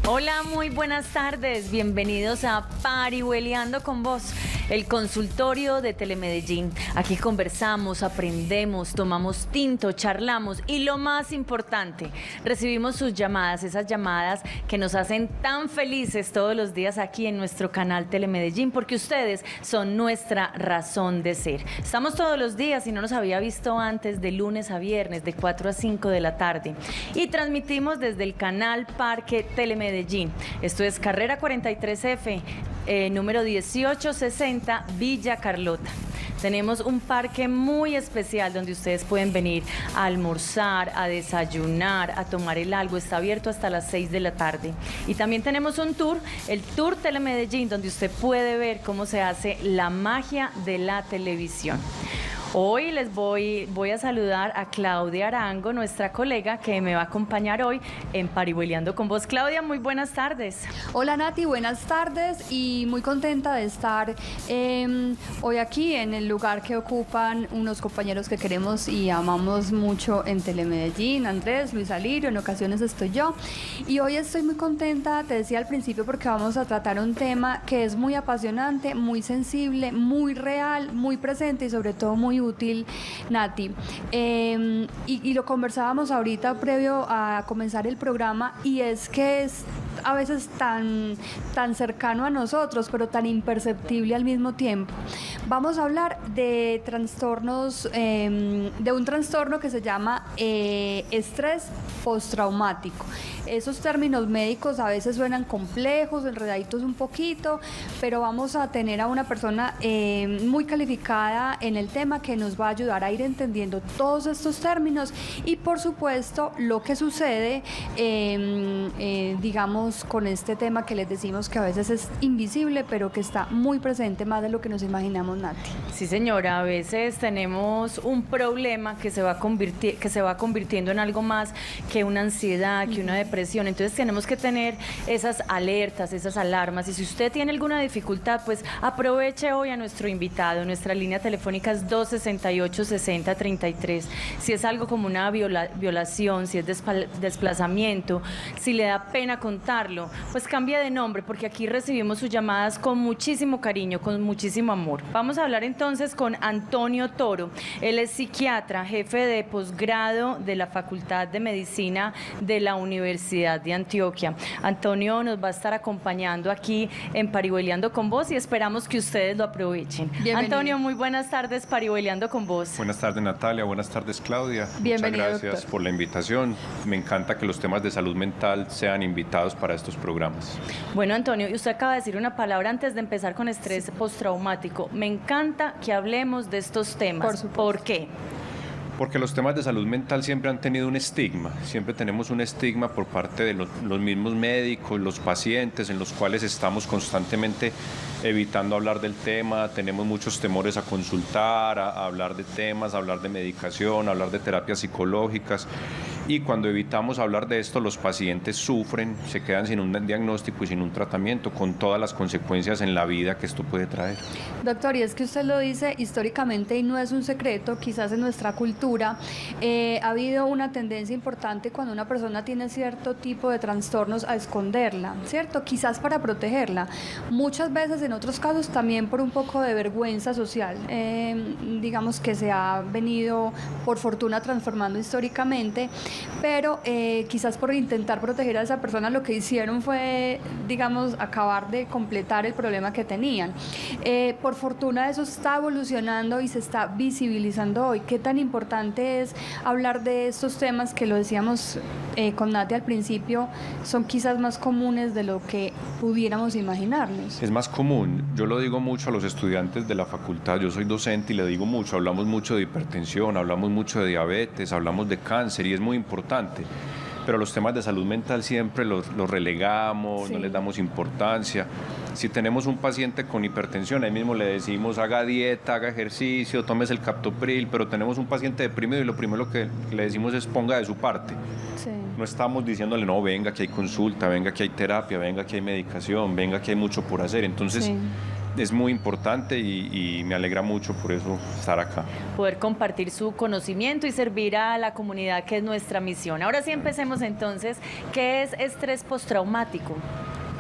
Hola, muy buenas tardes. Bienvenidos a Parihueliando con Vos, el consultorio de Telemedellín. Aquí conversamos, aprendemos, tomamos tinto, charlamos y lo más importante, recibimos sus llamadas, esas llamadas que nos hacen tan felices todos los días aquí en nuestro canal Telemedellín, porque ustedes son nuestra razón de ser. Estamos todos los días, si no nos había visto antes, de lunes a viernes, de 4 a 5 de la tarde. Y transmitimos desde el canal Parque Telemedellín. Esto es Carrera 43F, número 1860, Villa Carlota. Tenemos un parque muy especial donde ustedes pueden venir a almorzar, a desayunar, a tomar el algo. Está abierto hasta las 6 de la tarde. Y también tenemos un tour, el Tour Telemedellín, donde usted puede ver cómo se hace la magia de la televisión. Hoy les voy a saludar a Claudia Arango, nuestra colega que me va a acompañar hoy en Parihueliando con Vos. Claudia, muy buenas tardes. Hola Nati, buenas tardes y muy contenta de estar hoy aquí en el lugar que ocupan unos compañeros que queremos y amamos mucho en Telemedellín, Andrés, Luis Alirio, en ocasiones estoy yo. Y hoy estoy muy contenta, te decía al principio, porque vamos a tratar un tema que es muy apasionante, muy sensible, muy real, muy presente y sobre todo muy útil, Nati. Y lo conversábamos ahorita previo a comenzar el programa, y es que es a veces tan cercano a nosotros, pero tan imperceptible al mismo tiempo. Vamos a hablar de trastornos, de un trastorno que se llama estrés postraumático. Esos términos médicos a veces suenan complejos, enredaditos un poquito, pero vamos a tener a una persona muy calificada en el tema que nos va a ayudar a ir entendiendo todos estos términos y, por supuesto, lo que sucede, digamos, con este tema que les decimos que a veces es invisible, pero que está muy presente, más de lo que nos imaginamos, Nati. Sí, señora, a veces tenemos un problema que se va convirtiendo en algo más que una ansiedad, que una depresión. Entonces tenemos que tener esas alertas, esas alarmas. Y si usted tiene alguna dificultad, pues aproveche hoy a nuestro invitado. Nuestra línea telefónica es 268-6033. Si es algo como una violación, si es desplazamiento, si le da pena contarlo, pues cambie de nombre, porque aquí recibimos sus llamadas con muchísimo cariño, con muchísimo amor. Vamos a hablar entonces con Antonio Toro. Él es psiquiatra, jefe de posgrado de la Facultad de Medicina de la Universidad de Antioquia. Antonio nos va a estar acompañando aquí en Parihueliando con Vos y esperamos que ustedes lo aprovechen. Bienvenido. Antonio, muy buenas tardes, Parihueliando con Vos. Buenas tardes, Natalia. Buenas tardes, Claudia. Bienvenido, muchas gracias, doctor, por la invitación. Me encanta que los temas de salud mental sean invitados para estos programas. Bueno, Antonio, usted acaba de decir una palabra antes de empezar con estrés postraumático. Me encanta que hablemos de estos temas. ¿Por qué? Porque los temas de salud mental siempre han tenido un estigma, siempre tenemos un estigma por parte de los mismos médicos, los pacientes, en los cuales estamos constantemente evitando hablar del tema, tenemos muchos temores a consultar, a hablar de temas, a hablar de medicación, a hablar de terapias psicológicas, y cuando evitamos hablar de esto, los pacientes sufren, se quedan sin un diagnóstico y sin un tratamiento, con todas las consecuencias en la vida que esto puede traer. Doctor, y es que usted lo dice históricamente y no es un secreto, quizás en nuestra cultura ha habido una tendencia importante cuando una persona tiene cierto tipo de trastornos a esconderla, ¿cierto? Quizás para protegerla. Muchas veces, en otros casos, también por un poco de vergüenza social, digamos que se ha venido, por fortuna, transformando históricamente, pero quizás por intentar proteger a esa persona lo que hicieron fue, digamos, acabar de completar el problema que tenían. Por fortuna eso está evolucionando y se está visibilizando hoy. ¿Qué tan importante es hablar de estos temas que, lo decíamos con Nati al principio, son quizás más comunes de lo que pudiéramos imaginarnos? Es más común, yo lo digo mucho a los estudiantes de la facultad, yo soy docente y le digo mucho, hablamos mucho de hipertensión, hablamos mucho de diabetes, hablamos de cáncer y es muy importante, pero los temas de salud mental siempre los relegamos, sí, no les damos importancia. Si tenemos un paciente con hipertensión, ahí mismo le decimos haga dieta, haga ejercicio, tómese el captopril, pero tenemos un paciente deprimido y lo primero que le decimos es ponga de su parte. Sí. No estamos diciéndole, no, venga que hay consulta, venga que hay terapia, venga que hay medicación, venga que hay mucho por hacer. Entonces, sí, es muy importante y me alegra mucho por eso estar acá. Poder compartir su conocimiento y servir a la comunidad, que es nuestra misión. Ahora sí empecemos entonces, ¿qué es estrés postraumático?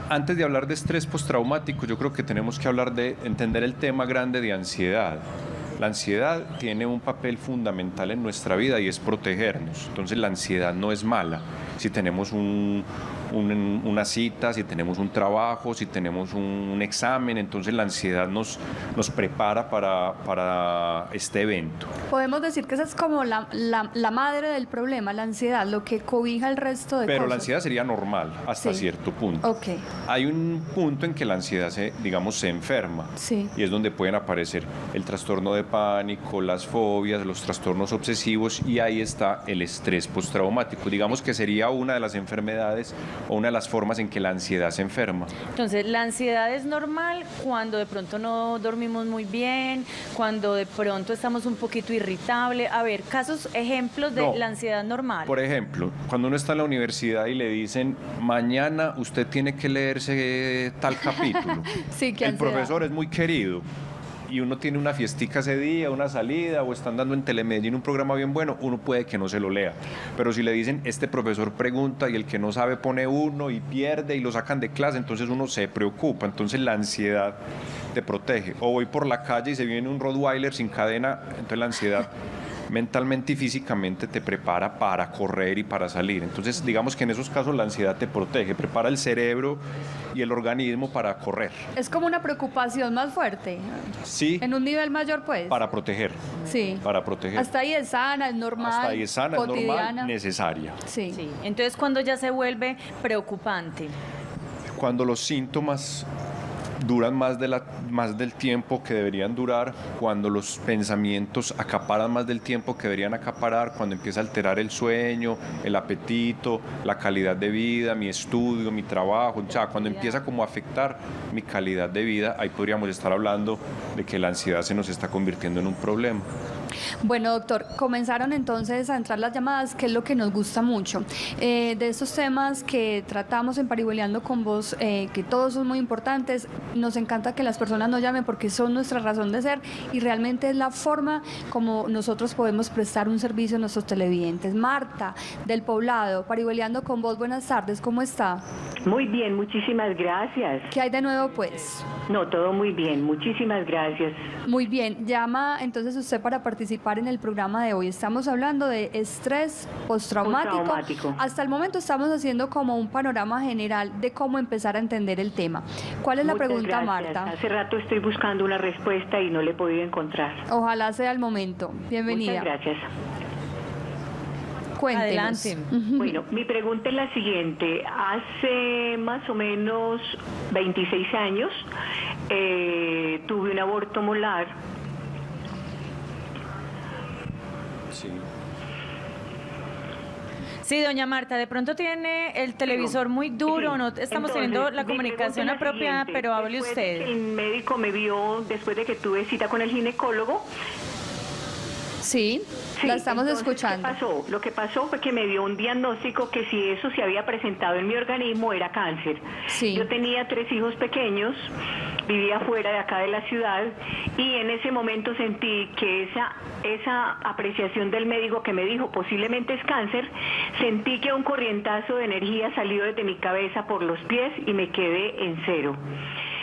Antes de hablar de estrés postraumático, yo creo que tenemos que hablar de entender el tema grande de ansiedad. La ansiedad tiene un papel fundamental en nuestra vida y es protegernos. Entonces la ansiedad no es mala. Si tenemos una cita, si tenemos un trabajo, si tenemos un examen, entonces la ansiedad nos prepara para este evento. Podemos decir que esa es como la madre del problema, la ansiedad, lo que cobija el resto de Pero cosas. la ansiedad sería normal hasta Sí. cierto punto. Ok. Hay un punto en que la ansiedad se enferma. Sí. Y es donde pueden aparecer el trastorno de pánico, las fobias, los trastornos obsesivos, y ahí está el estrés postraumático. Digamos que sería una de las enfermedades o una de las formas en que la ansiedad se enferma. Entonces, la ansiedad es normal cuando de pronto no dormimos muy bien, cuando de pronto estamos un poquito irritables. A ver, ejemplos de No. la ansiedad normal. Por ejemplo, cuando uno está en la universidad y le dicen, mañana usted tiene que leerse tal capítulo. Sí, qué El ansiedad. profesor es muy querido y uno tiene una fiestica ese día, una salida, o están dando en Telemedellín un programa bien bueno, uno puede que no se lo lea. Pero si le dicen, este profesor pregunta y el que no sabe pone uno y pierde y lo sacan de clase, entonces uno se preocupa. Entonces la ansiedad te protege. O voy por la calle y se viene un Rottweiler sin cadena, entonces la ansiedad mentalmente y físicamente te prepara para correr y para salir. Entonces, digamos que en esos casos la ansiedad te protege, prepara el cerebro y el organismo para correr. Es como una preocupación más fuerte, Sí, en un nivel mayor, pues. para proteger. Sí. Para proteger. Hasta ahí es sana, es normal. Hasta ahí es sana, es cotidiana. normal, necesaria. Sí. Sí. Entonces, cuando ya se vuelve preocupante. Cuando los síntomas duran más del tiempo que deberían durar, cuando los pensamientos acaparan más del tiempo que deberían acaparar, cuando empieza a alterar el sueño, el apetito, la calidad de vida, mi estudio, mi trabajo, o sea, cuando empieza como a afectar mi calidad de vida, ahí podríamos estar hablando de que la ansiedad se nos está convirtiendo en un problema. Bueno, doctor, comenzaron entonces a entrar las llamadas, que es lo que nos gusta mucho. De estos temas que tratamos en Parihueliando con Vos, que todos son muy importantes, nos encanta que las personas nos llamen porque son nuestra razón de ser y realmente es la forma como nosotros podemos prestar un servicio a nuestros televidentes. Marta, del Poblado, Parihueliando con Vos, buenas tardes, ¿cómo está? Muy bien, muchísimas gracias. ¿Qué hay de nuevo, pues? No, todo muy bien, muchísimas gracias. Muy bien, llama entonces usted para participar en el programa de hoy. Estamos hablando de estrés postraumático. Postraumático. Hasta el momento estamos haciendo como un panorama general de cómo empezar a entender el tema. ¿Cuál es la Muchas pregunta, gracias. Marta? Hace rato estoy buscando una respuesta y no le he podido encontrar. Ojalá sea el momento. Bienvenida. Muchas gracias. Cuéntenos. Adelante. Bueno, mi pregunta es la siguiente. Hace más o menos 26 años tuve un aborto molar. Sí. Sí, doña Marta, de pronto tiene el televisor muy duro, no estamos Entonces, teniendo la mi comunicación pregunta es la apropiada, siguiente. pero hable Después de que usted. el médico me vio después de que tuve cita con el ginecólogo. Sí, Sí, la estamos entonces, escuchando. ¿qué pasó? Lo que pasó fue que me dio un diagnóstico que si eso se había presentado en mi organismo era cáncer. Sí. Yo tenía 3 hijos pequeños, vivía fuera de acá de la ciudad y en ese momento sentí que esa apreciación del médico que me dijo posiblemente es cáncer, sentí que un corrientazo de energía salió desde mi cabeza por los pies y me quedé en cero.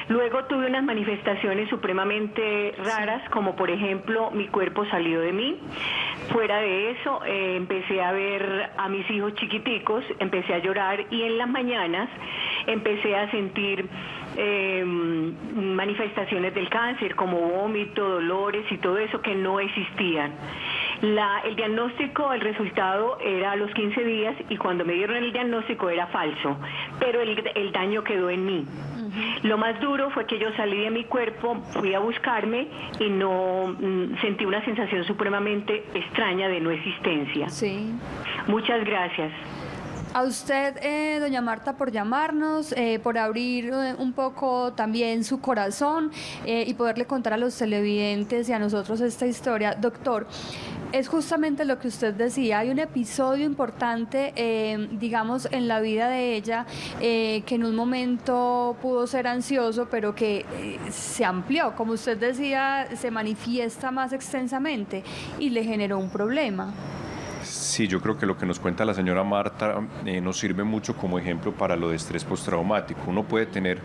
Luego tuve unas manifestaciones supremamente raras, como por ejemplo mi cuerpo salió de mí. Fuera de eso, empecé a ver a mis hijos chiquiticos, empecé a llorar y en las mañanas empecé a sentir manifestaciones del cáncer, como vómito, dolores y todo eso que no existían. El diagnóstico, el resultado era a los 15 días y cuando me dieron el diagnóstico era falso, pero el daño quedó en mí. Lo más duro fue que yo salí de mi cuerpo, fui a buscarme y no sentí una sensación supremamente extraña de no existencia. Sí. Muchas gracias. A usted, doña Marta, por llamarnos, por abrir un poco también su corazón y poderle contar a los televidentes y a nosotros esta historia. Doctor, Es justamente lo que usted decía, hay un episodio importante, digamos, en la vida de ella, que en un momento pudo ser ansioso, pero que se amplió, como usted decía, se manifiesta más extensamente y le generó un problema. Sí, yo creo que lo que nos cuenta la señora Marta nos sirve mucho como ejemplo para lo de estrés postraumático. Uno puede tener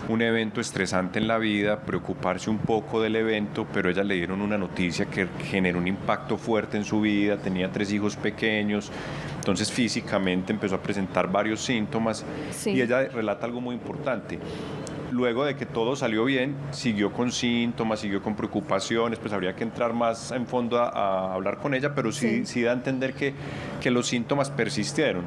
un evento estresante en la vida, preocuparse un poco del evento, pero ella le dieron una noticia que generó un impacto fuerte en su vida, tenía 3 hijos pequeños, entonces físicamente empezó a presentar varios síntomas. Sí. Y ella relata algo muy importante. Luego de que todo salió bien, siguió con síntomas, siguió con preocupaciones, pues habría que entrar más en fondo a hablar con ella, pero sí da a entender que los síntomas persistieron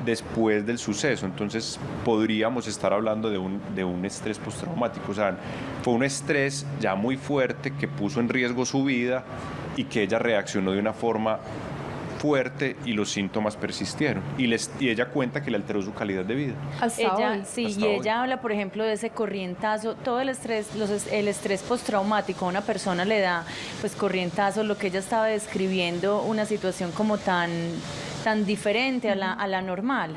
después del suceso. Entonces podríamos estar hablando de un estrés postraumático. O sea, fue un estrés ya muy fuerte que puso en riesgo su vida y que ella reaccionó de una forma fuerte y los síntomas persistieron. Y ella cuenta que le alteró su calidad de vida. Hasta hoy. Sí, Hasta y hoy. ella habla, por ejemplo, de ese corrientazo, todo el estrés, el estrés postraumático, a una persona le da pues corrientazo, lo que ella estaba describiendo, una situación como tan diferente a la normal.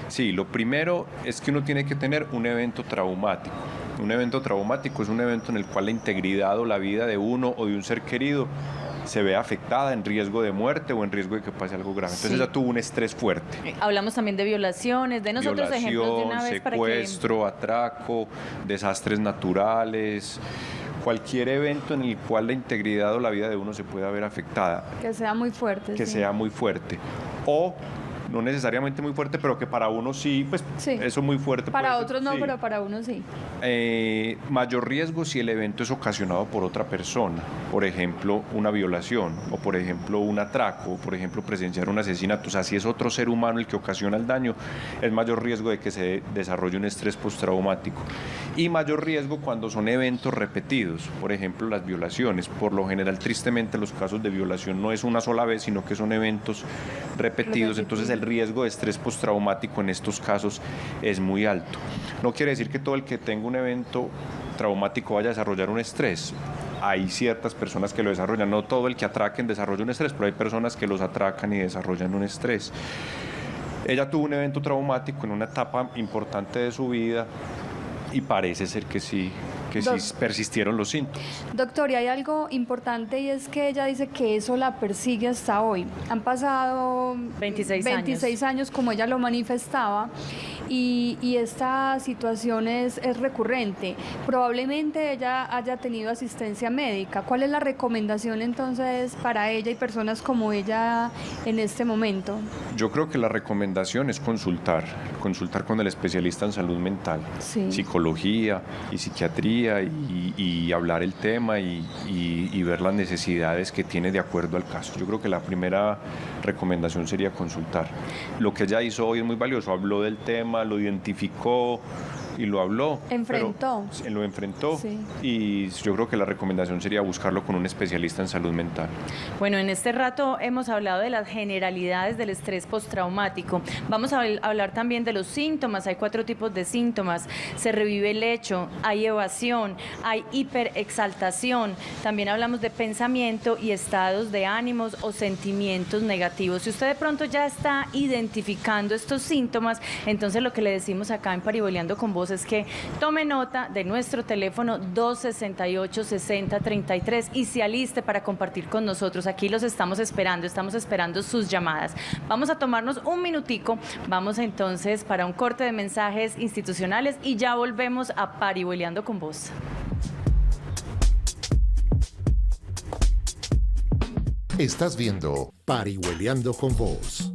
Sí, lo primero es que uno tiene que tener un evento traumático. Un evento traumático es un evento en el cual la integridad o la vida de uno o de un ser querido se ve afectada, en riesgo de muerte o en riesgo de que pase algo grave. Entonces ella tuvo un estrés fuerte. Hablamos también de violaciones, de nosotros ejemplos de una vez secuestro, atraco, desastres naturales, cualquier evento en el cual la integridad o la vida de uno se pueda ver afectada. Que sea muy fuerte. Que sea muy fuerte. O no necesariamente muy fuerte, pero que para uno sí, pues eso muy fuerte. Para otros no, pero para uno sí. Mayor riesgo si el evento es ocasionado por otra persona, por ejemplo, una violación, o por ejemplo, un atraco, o por ejemplo, presenciar un asesinato. O sea, si es otro ser humano el que ocasiona el daño, es mayor riesgo de que se desarrolle un estrés postraumático. Y mayor riesgo cuando son eventos repetidos, por ejemplo, las violaciones. Por lo general, tristemente, los casos de violación no es una sola vez, sino que son eventos repetidos. Entonces, el riesgo de estrés postraumático en estos casos es muy alto. No quiere decir que todo el que tenga un evento traumático vaya a desarrollar un estrés. Hay ciertas personas que lo desarrollan, no todo el que atraquen desarrolla un estrés, pero hay personas que los atracan y desarrollan un estrés. Ella tuvo un evento traumático en una etapa importante de su vida y parece ser que sí persistieron los síntomas. Doctor, y hay algo importante y es que ella dice que eso la persigue hasta hoy. Han pasado 26 años como ella lo manifestaba y esta situación es recurrente. Probablemente ella haya tenido asistencia médica. ¿Cuál es la recomendación entonces para ella y personas como ella en este momento? Yo creo que la recomendación es consultar con el especialista en salud mental, psicología y psiquiatría, y hablar el tema y ver las necesidades que tiene de acuerdo al caso. Yo creo que la primera recomendación sería consultar. Lo que ella hizo hoy es muy valioso, habló del tema, lo identificó y lo habló. Lo enfrentó y yo creo que la recomendación sería buscarlo con un especialista en salud mental. Bueno, en este rato hemos hablado de las generalidades del estrés postraumático. Vamos a hablar también de los síntomas. Hay 4 tipos de síntomas. Se revive el hecho, hay evasión, hay hiperexaltación. También hablamos de pensamiento y estados de ánimos o sentimientos negativos. Si usted de pronto ya está identificando estos síntomas, entonces lo que le decimos acá en Parihueliando con Vos es que tome nota de nuestro teléfono 268-6033 y se aliste para compartir con nosotros. Aquí los estamos esperando sus llamadas. Vamos a tomarnos un minutico, vamos entonces para un corte de mensajes institucionales y ya volvemos a Parihueliando con Vos. Estás viendo Parihueliando con Vos.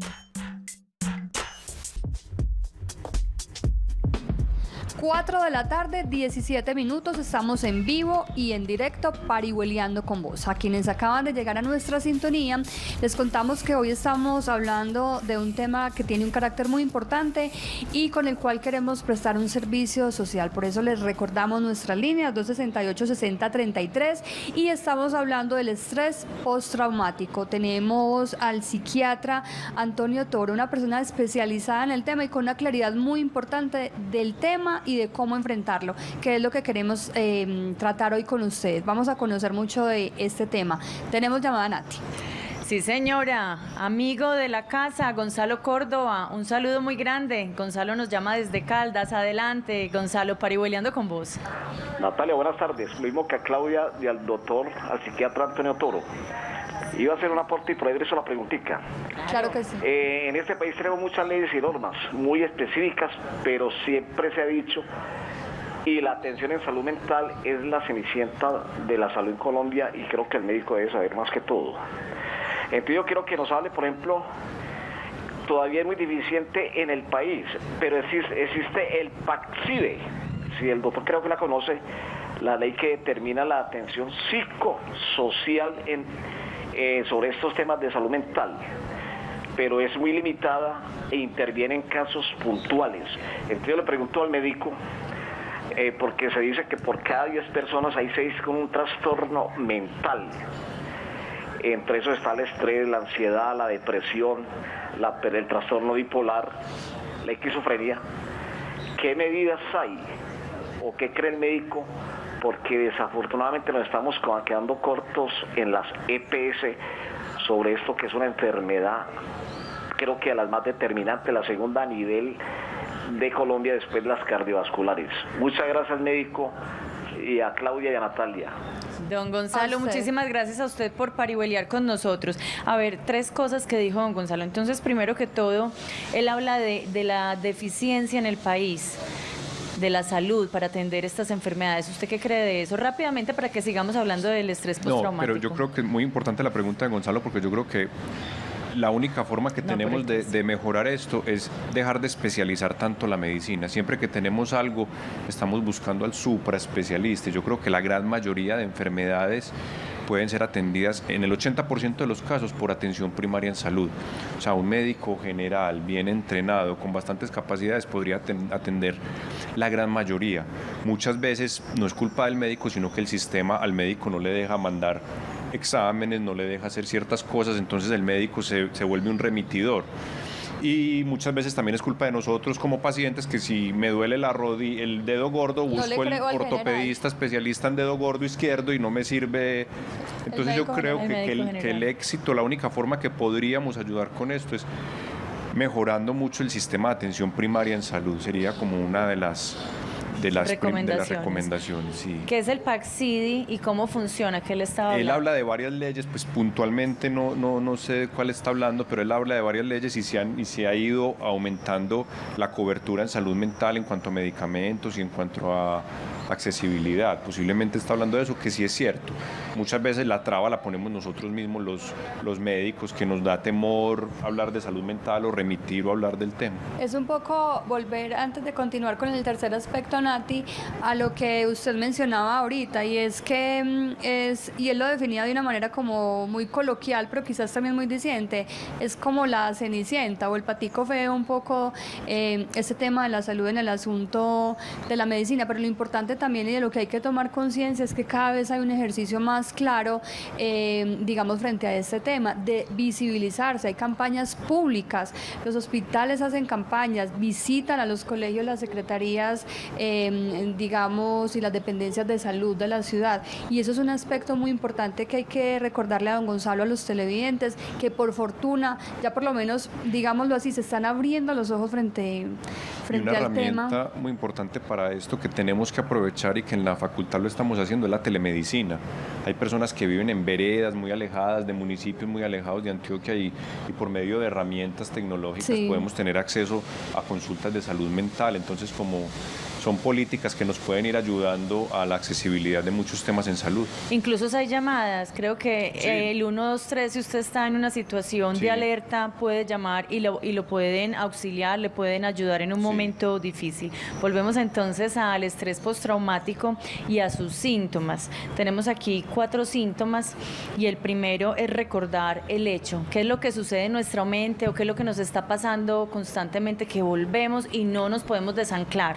4 de la tarde, 17 minutos, estamos en vivo y en directo Parihueliando con Vos. A quienes acaban de llegar a nuestra sintonía, les contamos que hoy estamos hablando de un tema que tiene un carácter muy importante y con el cual queremos prestar un servicio social. Por eso les recordamos nuestras líneas 268-6033 y estamos hablando del estrés postraumático. Tenemos al psiquiatra Antonio Toro, una persona especializada en el tema y con una claridad muy importante del tema y de cómo enfrentarlo, que es lo que queremos tratar hoy con ustedes. Vamos a conocer mucho de este tema. Tenemos llamada, Nati. Sí, señora. Amigo de la casa, Gonzalo Córdoba. Un saludo muy grande. Gonzalo nos llama desde Caldas. Adelante, Gonzalo, parihueleando con vos. Natalia, buenas tardes. Lo mismo que a Claudia y al doctor, al psiquiatra Antonio Toro. Iba a hacer un aporte y por ahí eso la preguntita. Claro que sí. En este país tenemos muchas leyes y normas muy específicas, pero siempre se ha dicho, y la atención en salud mental es la cenicienta de la salud en Colombia, y creo que el médico debe saber más que todo. Entonces yo quiero que nos hable, por ejemplo, todavía es muy deficiente en el país, pero existe el PACSIDE, si el doctor creo que la conoce, la ley que determina la atención psicosocial sobre estos temas de salud mental, pero es muy limitada e interviene en casos puntuales. Entonces yo le pregunto al médico, porque se dice que por cada 10 personas hay 6 con un trastorno mental. Entre esos está el estrés, la ansiedad, la depresión, el trastorno bipolar, la esquizofrenia. ¿Qué medidas hay o qué cree el médico? Porque desafortunadamente nos estamos quedando cortos en las EPS sobre esto, que es una enfermedad, creo que a las más determinantes, la segunda a nivel de Colombia después de las cardiovasculares. Muchas gracias, médico, y a Claudia y a Natalia. Don Gonzalo, muchísimas gracias a usted por parihuelear con nosotros. A ver, 3 cosas que dijo don Gonzalo. Entonces, primero que todo, él habla de la deficiencia en el país de la salud para atender estas enfermedades. ¿Usted qué cree de eso? Rápidamente, para que sigamos hablando del estrés postraumático. No, pero yo creo que es muy importante la pregunta de Gonzalo, porque yo creo que la única forma que tenemos de mejorar esto es dejar de especializar tanto la medicina. Siempre que tenemos algo, estamos buscando al supraespecialista. Yo creo que la gran mayoría de enfermedades pueden ser atendidas en el 80% de los casos por atención primaria en salud. O sea, un médico general bien entrenado, con bastantes capacidades, podría atender la gran mayoría. Muchas veces no es culpa del médico, sino que el sistema al médico no le deja mandar exámenes, no le deja hacer ciertas cosas, entonces el médico se vuelve un remitidor. Y muchas veces también es culpa de nosotros como pacientes, que si me duele la rodilla, el dedo gordo, busco el ortopedista especialista en dedo gordo izquierdo y no me sirve. Entonces yo creo que el éxito, la única forma que podríamos ayudar con esto es mejorando mucho el sistema de atención primaria en salud. Sería como una de las recomendaciones. Sí. ¿Qué es el PACSIDI y cómo funciona? ¿Qué él estaba hablando? Él habla de varias leyes, pues puntualmente no sé de cuál está hablando, pero él habla de varias leyes y se ha ido aumentando la cobertura en salud mental en cuanto a medicamentos y en cuanto a accesibilidad. Posiblemente está hablando de eso, que sí es cierto. Muchas veces la traba la ponemos nosotros mismos, los médicos, que nos da temor hablar de salud mental o remitir o hablar del tema. Es un poco volver, antes de continuar con el tercer aspecto, Nati, a lo que usted mencionaba ahorita, y es que y él lo definía de una manera como muy coloquial, pero quizás también muy diciente, es como la cenicienta o el patico feo un poco, ese tema de la salud en el asunto de la medicina, pero lo importante también y de lo que hay que tomar conciencia es que cada vez hay un ejercicio más claro, digamos, frente a este tema, de visibilizarse. Hay campañas públicas, los hospitales hacen campañas, visitan a los colegios, las secretarías, digamos, y las dependencias de salud de la ciudad. Y eso es un aspecto muy importante que hay que recordarle a don Gonzalo, a los televidentes, que por fortuna, ya por lo menos, digámoslo así, se están abriendo los ojos frente al tema. Una herramienta muy importante para esto que tenemos que aprovechar y que en la facultad lo estamos haciendo es la telemedicina. Hay personas que viven en veredas muy alejadas, de municipios muy alejados de Antioquia y por medio de herramientas tecnológicas podemos tener acceso a consultas de salud mental. Entonces, como son políticas que nos pueden ir ayudando a la accesibilidad de muchos temas en salud. Incluso hay llamadas, creo que el 123, si usted está en una situación de alerta, puede llamar y lo pueden auxiliar, le pueden ayudar en un momento difícil. Volvemos entonces al estrés postraumático y a sus síntomas. Tenemos aquí 4 síntomas y el primero es recordar el hecho. ¿Qué es lo que sucede en nuestra mente o qué es lo que nos está pasando constantemente que volvemos y no nos podemos desanclar?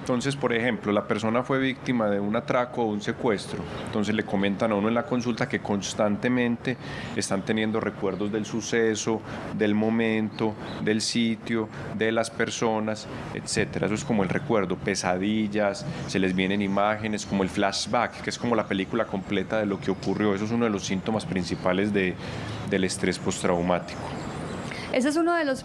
Entonces, por ejemplo, la persona fue víctima de un atraco o un secuestro, entonces le comentan a uno en la consulta que constantemente están teniendo recuerdos del suceso, del momento, del sitio, de las personas, etcétera. Eso es como el recuerdo, pesadillas, se les vienen imágenes, como el flashback, que es como la película completa de lo que ocurrió. Eso es uno de los síntomas principales del estrés postraumático. Ese es uno de los,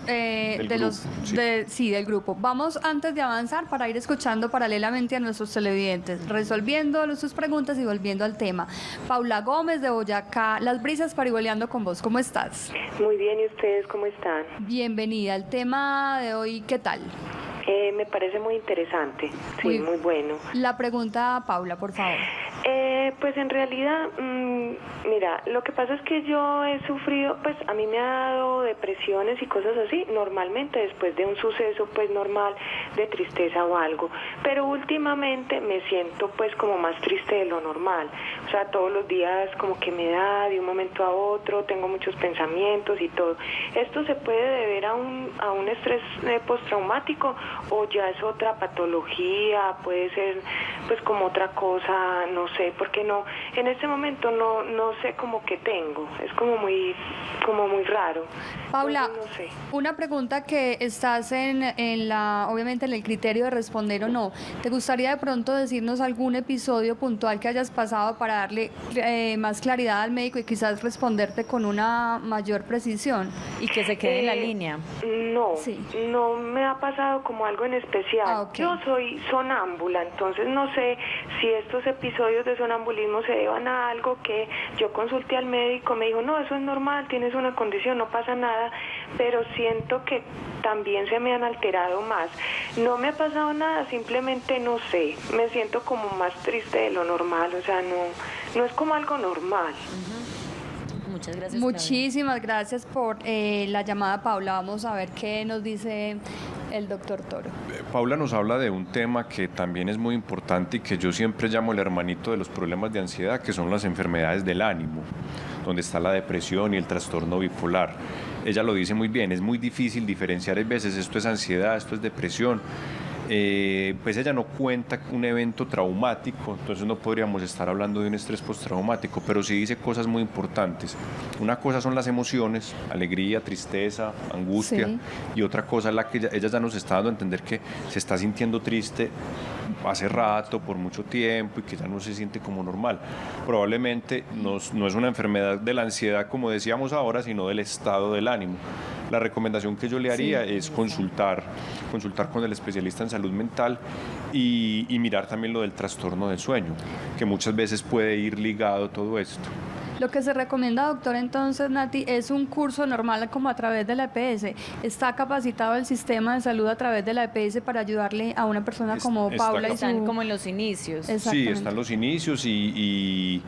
Sí. del grupo. Vamos, antes de avanzar, para ir escuchando paralelamente a nuestros televidentes, resolviendo sus preguntas y volviendo al tema. Paula Gómez, de Boyacá, Las Brisas, parihueleando con vos. ¿Cómo estás? Muy bien, ¿y ustedes cómo están? Bienvenida. El tema de hoy, ¿qué tal? Me parece muy interesante, sí, muy bueno. La pregunta, Paula, por favor. Pues en realidad, mira, lo que pasa es que yo he sufrido, pues a mí me ha dado depresiones y cosas así, normalmente después de un suceso pues normal de tristeza o algo, pero últimamente me siento pues como más triste de lo normal, o sea, todos los días como que me da de un momento a otro, tengo muchos pensamientos y todo. ¿Esto se puede deber a un estrés postraumático o ya es otra patología? Puede ser pues como otra cosa, no sé, porque no, en este momento no sé como que tengo, es como muy raro. Paula, Entonces, no sé. una pregunta que estás obviamente en el criterio de responder o no. ¿Te gustaría de pronto decirnos algún episodio puntual que hayas pasado para darle más claridad al médico y quizás responderte con una mayor precisión? Y que se quede en la línea. No, Sí. no me ha pasado como algo en especial. Ok. Yo soy sonámbula, entonces no sé si estos episodios de sonambulismo se deban a algo que yo consulté al médico, me dijo, no, eso es normal, tienes una condición, no pasa nada, pero siento que también se me han alterado más. No me ha pasado nada, simplemente no sé, me siento como más triste de lo normal, o sea, no es como algo normal. Muchas gracias. Muchísimas gracias por la llamada, Paula. Vamos a ver qué nos dice el doctor Toro. Paula nos habla de un tema que también es muy importante y que yo siempre llamo el hermanito de los problemas de ansiedad, que son las enfermedades del ánimo, donde está la depresión y el trastorno bipolar. Ella lo dice muy bien, es muy difícil diferenciar a veces esto es ansiedad, esto es depresión. Pues ella no cuenta un evento traumático, entonces no podríamos estar hablando de un estrés postraumático, pero sí dice cosas muy importantes. Una cosa son las emociones, alegría, tristeza, angustia, Sí. y otra cosa es la que ella ya nos está dando a entender que se está sintiendo triste hace rato, por mucho tiempo, y que ya no se siente como normal. Probablemente no es una enfermedad de la ansiedad, como decíamos ahora, sino del estado del ánimo. La recomendación que yo le haría es consultar con el especialista en salud mental y mirar también lo del trastorno del sueño, que muchas veces puede ir ligado todo esto. Lo que se recomienda, doctor, entonces, Nati, es un curso normal como a través de la EPS. ¿Está capacitado el sistema de salud a través de la EPS para ayudarle a una persona como Está Paula? Están como en los inicios. Sí, Exactamente. están los inicios y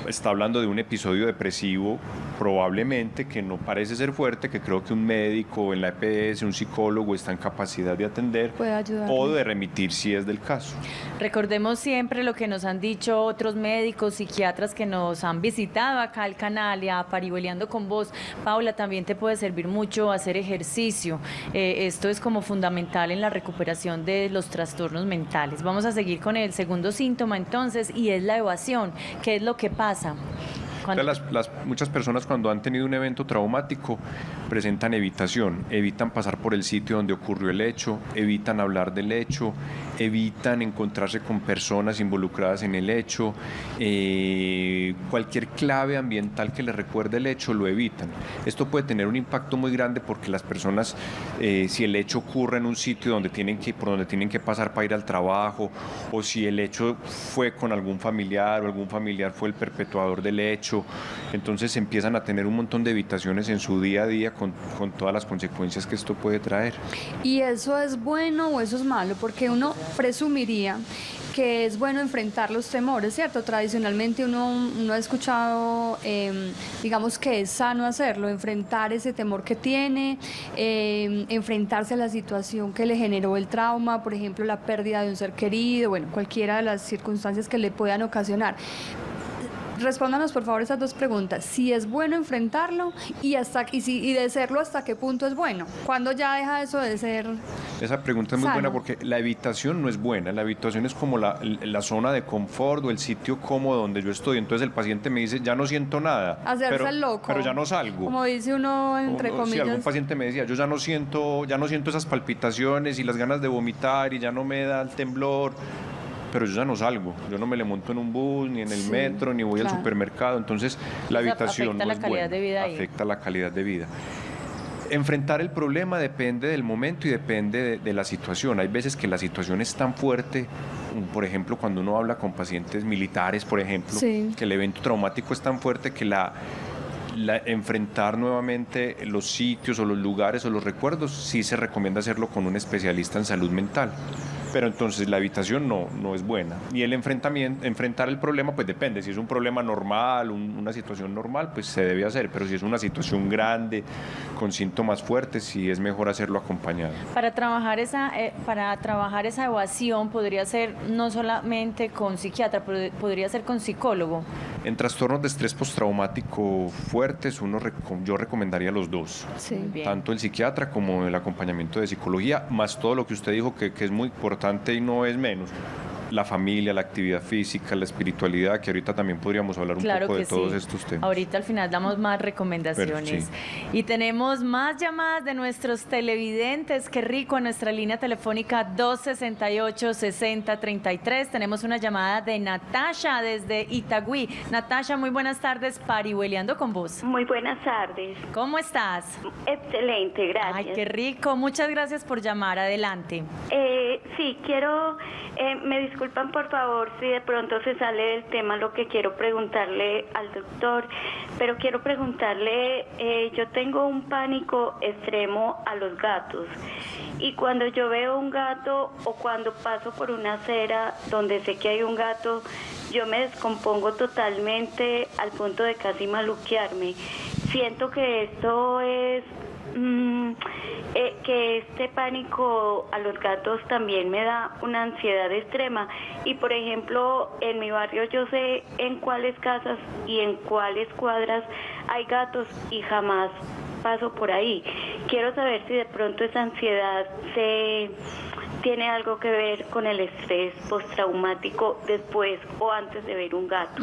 está hablando de un episodio depresivo, probablemente que no parece ser fuerte, que creo que un médico en la EPS, un psicólogo está en capacidad de atender Puede ayudarle. o de remitir si es del caso. Recordemos siempre lo que nos han dicho otros médicos, psiquiatras que nos han visitado acá al canal y a Parihueleando con Vos. Paula, también te puede servir mucho hacer ejercicio. Esto es como fundamental en la recuperación de los trastornos mentales. Vamos a seguir con el segundo síntoma entonces, y es la evasión. ¿Qué es lo que pasa? Muchas personas cuando han tenido un evento traumático presentan evitación, evitan pasar por el sitio donde ocurrió el hecho, evitan hablar del hecho, evitan encontrarse con personas involucradas en el hecho, cualquier clave ambiental que les recuerde el hecho lo evitan. Esto puede tener un impacto muy grande porque las personas, si el hecho ocurre en un sitio por donde tienen que pasar para ir al trabajo, o si el hecho fue con algún familiar o algún familiar fue el perpetuador del hecho, entonces empiezan a tener un montón de evitaciones en su día a día con todas las consecuencias que esto puede traer. ¿Y eso es bueno o eso es malo? Porque uno presumiría que es bueno enfrentar los temores, ¿cierto? Tradicionalmente uno ha escuchado, digamos que es sano hacerlo, enfrentar ese temor que tiene, enfrentarse a la situación que le generó el trauma, por ejemplo, la pérdida de un ser querido, bueno, cualquiera de las circunstancias que le puedan ocasionar. respóndanos por favor esas dos preguntas. Si es bueno enfrentarlo y de serlo, ¿hasta qué punto es bueno? ¿Cuándo ya deja eso de ser Esa pregunta es muy sano? buena porque la evitación no es buena. La evitación es como la zona de confort o el sitio cómodo donde yo estoy. Entonces el paciente me dice, ya no siento nada, Hacerse el loco. pero ya no salgo. Como dice uno, entre Si comillas. algún paciente me decía, yo ya no siento esas palpitaciones y las ganas de vomitar y ya no me da el temblor, pero yo ya no salgo, yo no me le monto en un bus, ni en el metro, ni voy al supermercado. Entonces la Eso habitación afecta no la es calidad buena, de vida ahí. afecta la calidad de vida. Enfrentar el problema depende del momento y depende de la situación. Hay veces que la situación es tan fuerte, por ejemplo, cuando uno habla con pacientes militares, por ejemplo, Sí. que el evento traumático es tan fuerte que enfrentar nuevamente los sitios o los lugares o los recuerdos, sí se recomienda hacerlo con un especialista en salud mental. Pero entonces la evitación no es buena. Y el enfrentar el problema, pues depende. Si es un problema normal, una situación normal, pues se debe hacer. Pero si es una situación grande, con síntomas fuertes, sí es mejor hacerlo acompañado. Para trabajar esa evasión podría ser no solamente con psiquiatra, podría ser con psicólogo. En trastornos de estrés postraumático fuertes, yo recomendaría los dos. Sí. Bien. Tanto el psiquiatra como el acompañamiento de psicología, más todo lo que usted dijo que es muy importante y no es menos. La familia, la actividad física, la espiritualidad, que ahorita también podríamos hablar un Claro poco que de todos sí. estos temas. Ahorita al final damos más recomendaciones. Pero sí. Y tenemos más llamadas de nuestros televidentes. Qué rico, en nuestra línea telefónica 268-6033. Tenemos una llamada de Natasha desde Itagüí. Natasha, muy buenas tardes, parihueliando con vos. Muy buenas tardes. ¿Cómo estás? Excelente, gracias. Ay, qué rico. Muchas gracias por llamar. Adelante. Sí, quiero, me disculpan por favor si de pronto se sale del tema lo que quiero preguntarle al doctor, pero quiero preguntarle, yo tengo un pánico extremo a los gatos y cuando yo veo un gato o cuando paso por una acera donde sé que hay un gato, yo me descompongo totalmente al punto de casi maluquearme. Siento que esto es que este pánico a los gatos también me da una ansiedad extrema y por ejemplo en mi barrio yo sé en cuáles casas y en cuáles cuadras hay gatos y jamás paso por ahí. Quiero saber si de pronto esa ansiedad tiene algo que ver con el estrés postraumático después o antes de ver un gato.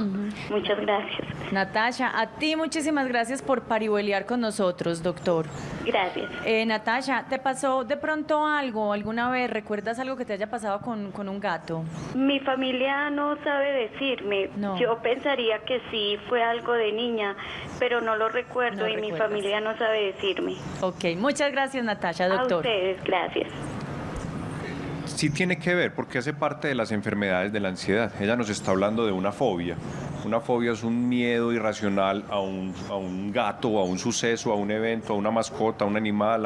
Muchas gracias. Natasha, a ti muchísimas gracias por parihueliar con nosotros, doctor. Gracias. Natasha, ¿te pasó de pronto algo alguna vez? ¿Recuerdas algo que te haya pasado con un gato? Mi familia no sabe decirme. No. Yo pensaría que sí fue algo de niña, pero no lo recuerdo y mi familia no sabe decirme. Ok, muchas gracias, Natasha, A doctor. ustedes, gracias. Sí tiene que ver porque hace parte de las enfermedades de la ansiedad. Ella nos está hablando de una fobia. Una fobia es un miedo irracional a un gato, a un suceso, a un evento, a una mascota, a un animal,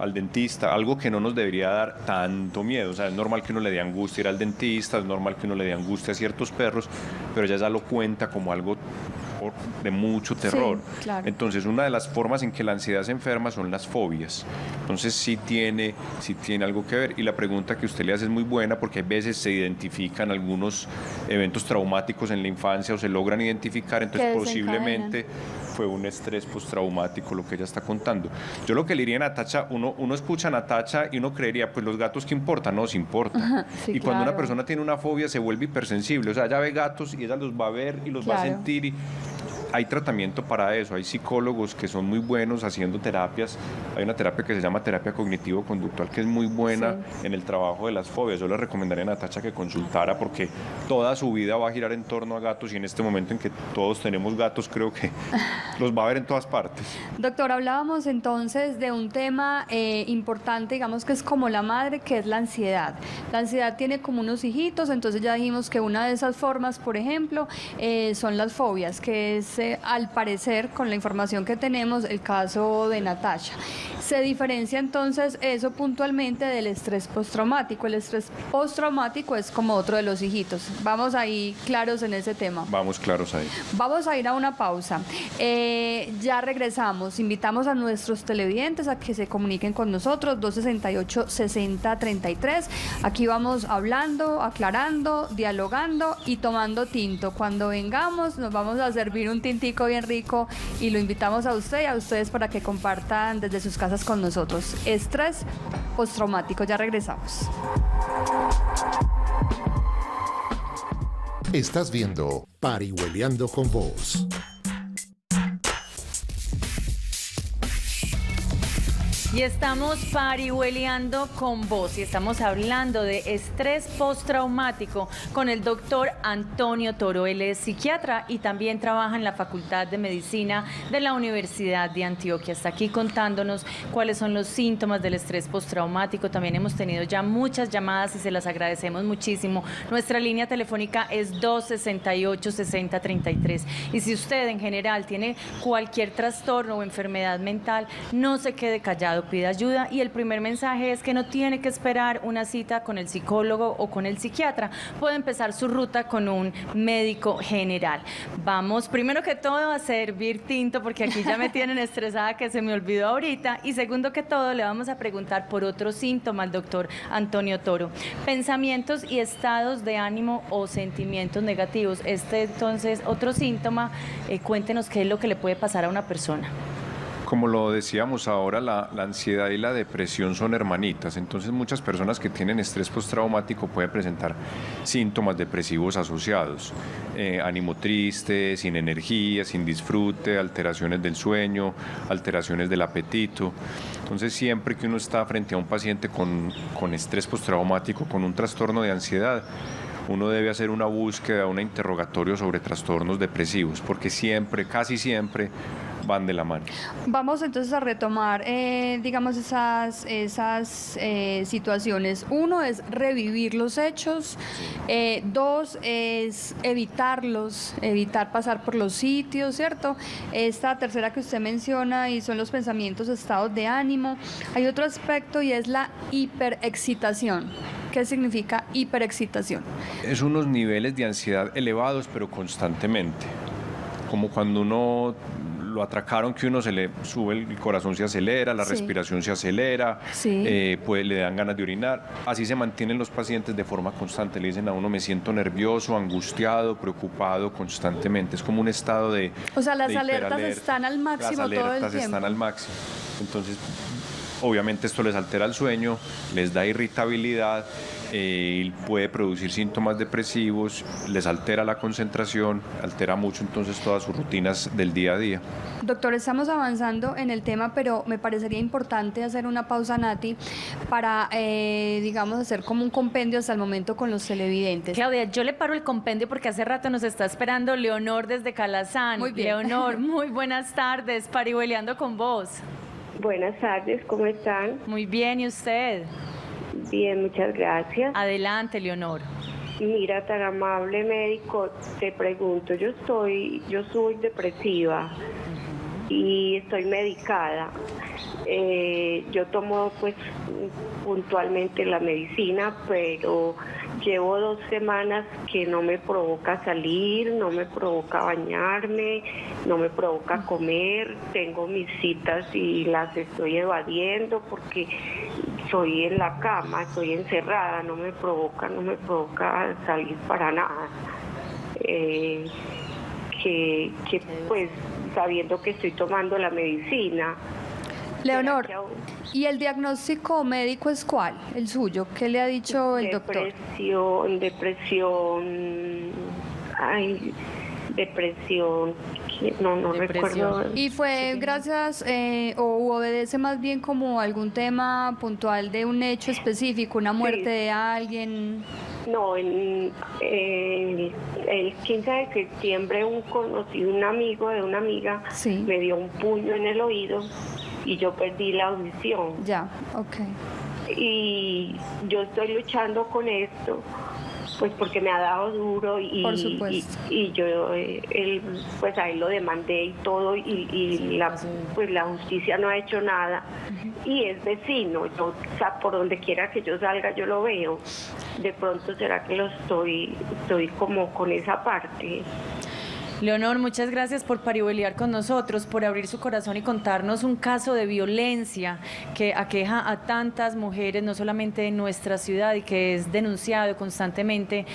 al dentista, algo que no nos debería dar tanto miedo. O sea, es normal que uno le dé angustia ir al dentista, es normal que uno le dé angustia a ciertos perros, pero ella ya lo cuenta como algo de mucho terror. Sí, claro. Entonces, una de las formas en que la ansiedad se enferma son las fobias. Entonces, sí tiene algo que ver. Y la pregunta que usted le hace es muy buena porque a veces se identifican algunos eventos traumáticos en la infancia o se logran identificar, entonces posiblemente fue un estrés postraumático lo que ella está contando. Yo lo que le diría a Natasha, uno escucha a Natasha y uno creería, pues los gatos ¿qué importan? No, se importa. Sí, y cuando una claro. persona tiene una fobia se vuelve hipersensible, o sea, ella ve gatos y ella los va a ver y los va a Claro. sentir y hay tratamiento para eso, hay psicólogos que son muy buenos haciendo terapias, hay una terapia que se llama terapia cognitivo-conductual que es muy buena en el trabajo de las fobias. Yo le recomendaría a Natasha que consultara porque toda su vida va a girar en torno a gatos y en este momento en que todos tenemos gatos creo que los va a ver en todas partes. Doctor, hablábamos entonces de un tema importante, digamos que es como la madre, que es la ansiedad. La ansiedad tiene como unos hijitos, entonces ya dijimos que una de esas formas, por ejemplo, son las fobias, que es produce, al parecer, con la información que tenemos, el caso de Natasha. Se diferencia entonces eso puntualmente del estrés postraumático. El estrés postraumático es como otro de los hijitos. Vamos ahí claros en ese tema. Vamos claros ahí. Vamos a ir a una pausa. Ya regresamos. Invitamos a nuestros televidentes a que se comuniquen con nosotros, 268-6033. Aquí vamos hablando, aclarando, dialogando y tomando tinto. Cuando vengamos nos vamos a servir un tintico bien rico y lo invitamos a usted y a ustedes para que compartan desde sus casas con nosotros. Estrés postraumático. Ya regresamos. Estás viendo Parihueliando con Vos. Y estamos parihueliando con vos y estamos hablando de estrés postraumático con el doctor Antonio Toro. Él es psiquiatra y también trabaja en la Facultad de Medicina de la Universidad de Antioquia. Está aquí contándonos cuáles son los síntomas del estrés postraumático. También hemos tenido ya muchas llamadas y se las agradecemos muchísimo. Nuestra línea telefónica es 268-6033. Y si usted en general tiene cualquier trastorno o enfermedad mental, no se quede callado, pida ayuda. Y el primer mensaje es que no tiene que esperar una cita con el psicólogo o con el psiquiatra. Puede empezar su ruta con un médico general. Vamos primero que todo a servir tinto porque aquí ya me tienen estresada que se me olvidó ahorita. Y segundo que todo le vamos a preguntar por otro síntoma al doctor Antonio Toro. Pensamientos y estados de ánimo o sentimientos negativos. Entonces otro síntoma, cuéntenos qué es lo que le puede pasar a una persona. Como lo decíamos ahora, la ansiedad y la depresión son hermanitas, entonces muchas personas que tienen estrés postraumático pueden presentar síntomas depresivos asociados, ánimo triste, sin energía, sin disfrute, alteraciones del sueño, alteraciones del apetito. Entonces siempre que uno está frente a un paciente con estrés postraumático, con un trastorno de ansiedad, uno debe hacer una búsqueda, un interrogatorio sobre trastornos depresivos, porque siempre, casi siempre, van de la mano. Vamos entonces a retomar, digamos, esas situaciones. Uno es revivir los hechos, dos es evitar pasar por los sitios, ¿cierto? Esta tercera que usted menciona y son los pensamientos, estados de ánimo. Hay otro aspecto y es la hiperexcitación. ¿Qué significa hiperexcitación? Es unos niveles de ansiedad elevados, pero constantemente. Como cuando uno lo atracaron, que uno se le sube, el corazón se acelera, la respiración se acelera, pues le dan ganas de orinar. Así se mantienen los pacientes de forma constante. Le dicen a uno, me siento nervioso, angustiado, preocupado constantemente. Es como un estado de O sea, las alertas están al máximo todo el tiempo. Las alertas están al máximo. Entonces, obviamente esto les altera el sueño, les da irritabilidad, puede producir síntomas depresivos, les altera la concentración, altera mucho entonces todas sus rutinas del día a día. Doctor, estamos avanzando en el tema, pero me parecería importante hacer una pausa, Nati, para, digamos, hacer como un compendio hasta el momento con los televidentes. Claudia, yo le paro el compendio porque hace rato nos está esperando Leonor desde Calazán. Muy bien. Leonor, muy buenas tardes, parihueliando con vos. Buenas tardes, ¿cómo están? Muy bien, ¿y usted? Bien, muchas gracias. Adelante, Leonor. Mira, tan amable médico, te pregunto, yo soy depresiva y estoy medicada. Yo tomo pues puntualmente la medicina, pero llevo 2 semanas que no me provoca salir, no me provoca bañarme, no me provoca comer. Tengo mis citas y las estoy evadiendo porque estoy en la cama, estoy encerrada, no me provoca salir para nada. Pues sabiendo que estoy tomando la medicina. Leonor, ¿y el diagnóstico médico es cuál? ¿El suyo? ¿Qué le ha dicho el doctor? Depresión, no recuerdo. ¿Y fue gracias o obedece más bien como algún tema puntual de un hecho específico, una muerte de alguien? No, el 15 de septiembre un amigo de una amiga me dio un puño en el oído y yo perdí la audición. Ya, ok. Y yo estoy luchando con esto pues porque me ha dado duro Por supuesto. y yo pues a él lo demandé y todo y pues la justicia no ha hecho nada. Y es vecino, yo, o sea, por donde quiera que yo salga yo lo veo. De pronto será que estoy como con esa parte. Leonor, muchas gracias por parihueliar con nosotros, por abrir su corazón y contarnos un caso de violencia que aqueja a tantas mujeres, no solamente en nuestra ciudad, y que es denunciado constantemente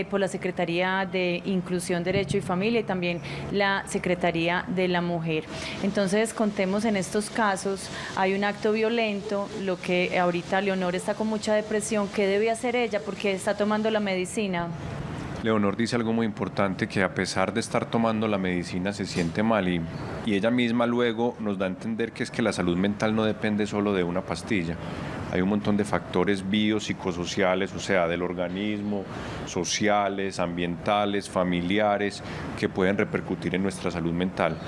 por la Secretaría de Inclusión, Derecho y Familia y también la Secretaría de la Mujer. Entonces, contemos en estos casos, hay un acto violento, lo que ahorita Leonor está con mucha depresión, ¿qué debe hacer ella? Porque está tomando la medicina. Leonor dice algo muy importante, que a pesar de estar tomando la medicina se siente mal y ella misma luego nos da a entender que es que la salud mental no depende solo de una pastilla. Hay un montón de factores biopsicosociales, o sea, del organismo, sociales, ambientales, familiares, que pueden repercutir en nuestra salud mental.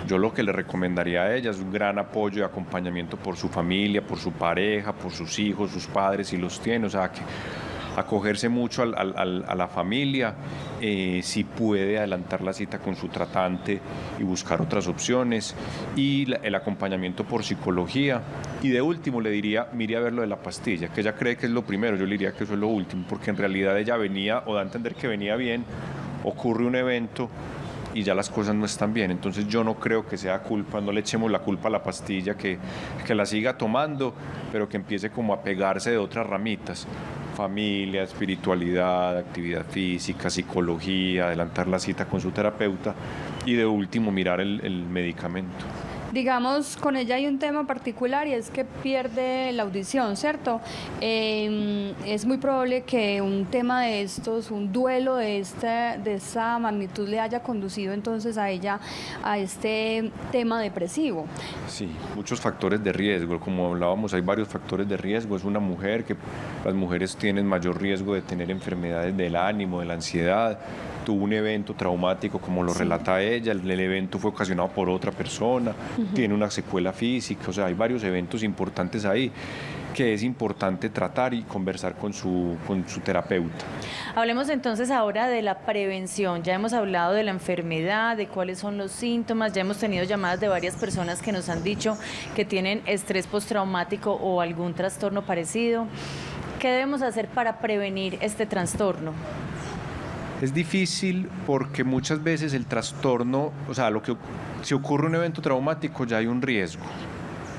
Yo lo que le recomendaría a ella es un gran apoyo y acompañamiento por su familia, por su pareja, por sus hijos, sus padres, si los tiene, o sea, que acogerse mucho a la familia, si puede adelantar la cita con su tratante y buscar otras opciones, y el acompañamiento por psicología. Y de último le diría, mire a ver lo de la pastilla, que ella cree que es lo primero, yo le diría que eso es lo último, porque en realidad ella venía, o da a entender que venía bien, ocurre un evento y ya las cosas no están bien. Entonces yo no creo que sea culpa, no le echemos la culpa a la pastilla, que la siga tomando, pero que empiece como a pegarse de otras ramitas: familia, espiritualidad, actividad física, psicología, adelantar la cita con su terapeuta y de último mirar el medicamento. Digamos, con ella hay un tema particular y es que pierde la audición, ¿cierto? Es muy probable que un tema de estos, un duelo de esa magnitud le haya conducido entonces a ella a este tema depresivo. Sí, muchos factores de riesgo, como hablábamos, hay varios factores de riesgo. Es una mujer, que las mujeres tienen mayor riesgo de tener enfermedades del ánimo, de la ansiedad. Tuvo un evento traumático, como lo relata ella, el evento fue ocasionado por otra persona, tiene una secuela física, o sea, hay varios eventos importantes ahí que es importante tratar y conversar con su terapeuta. Hablemos entonces ahora de la prevención. Ya hemos hablado de la enfermedad, de cuáles son los síntomas, ya hemos tenido llamadas de varias personas que nos han dicho que tienen estrés postraumático o algún trastorno parecido. ¿Qué debemos hacer para prevenir este trastorno? Es difícil porque muchas veces el trastorno, o sea, si ocurre un evento traumático ya hay un riesgo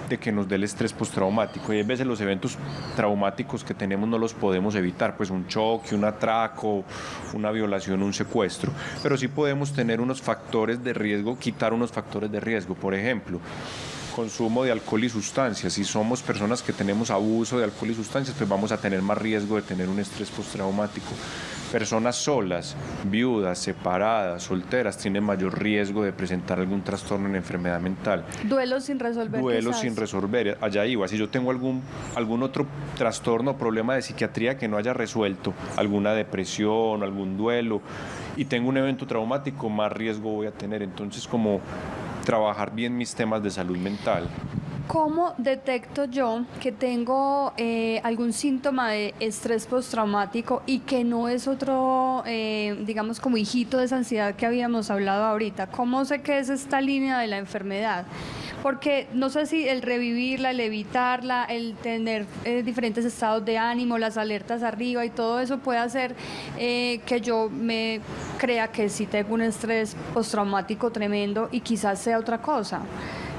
de que nos dé el estrés postraumático, y a veces los eventos traumáticos que tenemos no los podemos evitar, pues un choque, un atraco, una violación, un secuestro, pero sí podemos tener unos factores de riesgo, quitar unos factores de riesgo. Por ejemplo, consumo de alcohol y sustancias. Si somos personas que tenemos abuso de alcohol y sustancias, pues vamos a tener más riesgo de tener un estrés postraumático. Personas solas, viudas, separadas, solteras, tienen mayor riesgo de presentar algún trastorno en enfermedad mental. Duelos sin resolver. Duelos sin resolver. Allá iba. Si yo tengo algún otro trastorno o problema de psiquiatría que no haya resuelto, alguna depresión, algún duelo, y tengo un evento traumático, más riesgo voy a tener. Entonces, como trabajar bien mis temas de salud mental. ¿Cómo detecto yo que tengo algún síntoma de estrés postraumático y que no es otro, digamos, como hijito de esa ansiedad que habíamos hablado ahorita? ¿Cómo sé que es esta línea de la enfermedad? Porque no sé si el revivirla, el evitarla, el tener diferentes estados de ánimo, las alertas arriba y todo eso puede hacer que yo me crea que sí tengo un estrés postraumático tremendo y quizás sea otra cosa.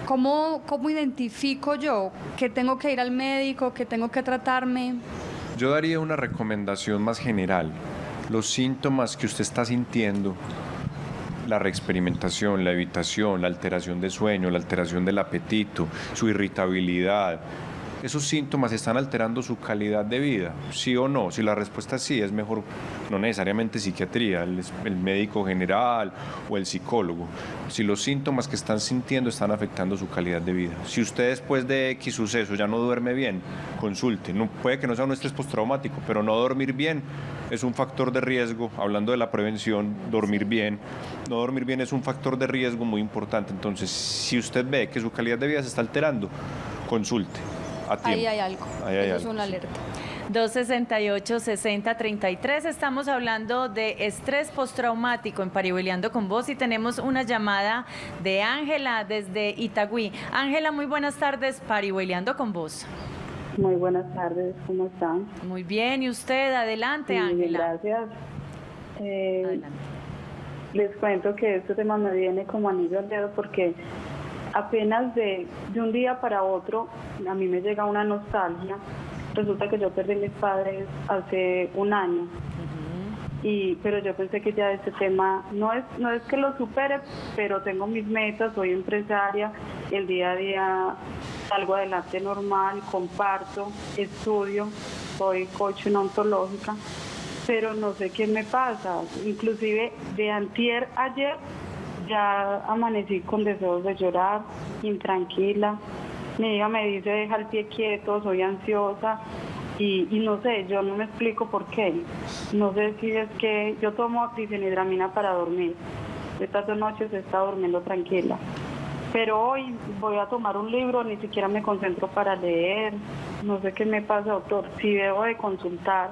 ¿Cómo identifico yo que tengo que ir al médico, que tengo que tratarme? Yo daría una recomendación más general. Los síntomas que usted está sintiendo, la reexperimentación, la evitación, la alteración de sueño, la alteración del apetito, su irritabilidad, ¿esos síntomas están alterando su calidad de vida? ¿Sí o no? Si la respuesta es sí, es mejor, no necesariamente psiquiatría, el médico general o el psicólogo. Si los síntomas que están sintiendo están afectando su calidad de vida. Si usted después de X suceso ya no duerme bien, consulte. No, puede que no sea un estrés postraumático, pero no dormir bien es un factor de riesgo. Hablando de la prevención, dormir bien. No dormir bien es un factor de riesgo muy importante. Entonces, si usted ve que su calidad de vida se está alterando, consulte. Ahí hay algo. Ahí hay Eso algo, es una alerta. 268-6033. Estamos hablando de estrés postraumático en Parihueliando con Vos y tenemos una llamada de Ángela desde Itagüí. Ángela, muy buenas tardes, Parihueliando con Vos. Muy buenas tardes, ¿cómo están? Muy bien, ¿y usted? Adelante, Ángela. Gracias. Les cuento que este tema me viene como anillo al dedo porque apenas de un día para otro a mí me llega una nostalgia. Resulta que yo perdí a mis padres hace un año. Pero yo pensé que ya este tema no es que lo supere, pero tengo mis metas, soy empresaria, el día a día salgo adelante normal, comparto, estudio, soy coach en ontológica, pero no sé qué me pasa. Inclusive de antier ayer ya amanecí con deseos de llorar, intranquila. Mi hija me dice deja el pie quieto, soy ansiosa. Y no sé, yo no me explico por qué. No sé si es que yo tomo difenhidramina para dormir. Estas 2 noches he estado durmiendo tranquila. Pero hoy voy a tomar un libro, ni siquiera me concentro para leer. No sé qué me pasa, doctor. Si debo de consultar,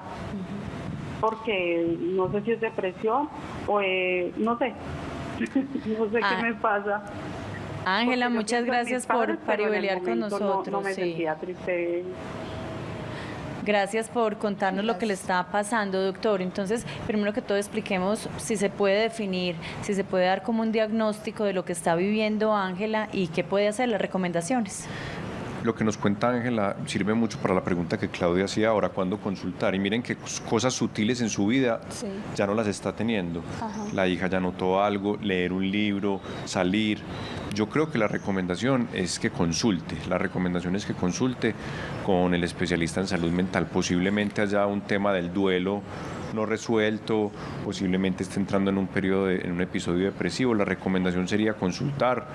porque no sé si es depresión o no sé. No sé qué me pasa. Ángela, muchas gracias por parihueliar con nosotros. No me sentía triste. Gracias por contarnos lo que le está pasando, doctor. Entonces, primero que todo, expliquemos si se puede definir, si se puede dar como un diagnóstico de lo que está viviendo Ángela y qué puede hacer, las recomendaciones. Lo que nos cuenta Ángela sirve mucho para la pregunta que Claudia hacía ahora, ¿cuándo consultar? Y miren que cosas sutiles en su vida ya no las está teniendo. La hija ya notó algo, leer un libro, salir. Yo creo que la recomendación es que consulte. La recomendación es que consulte con el especialista en salud mental. Posiblemente haya un tema del duelo no resuelto, posiblemente esté entrando en un episodio depresivo. La recomendación sería consultar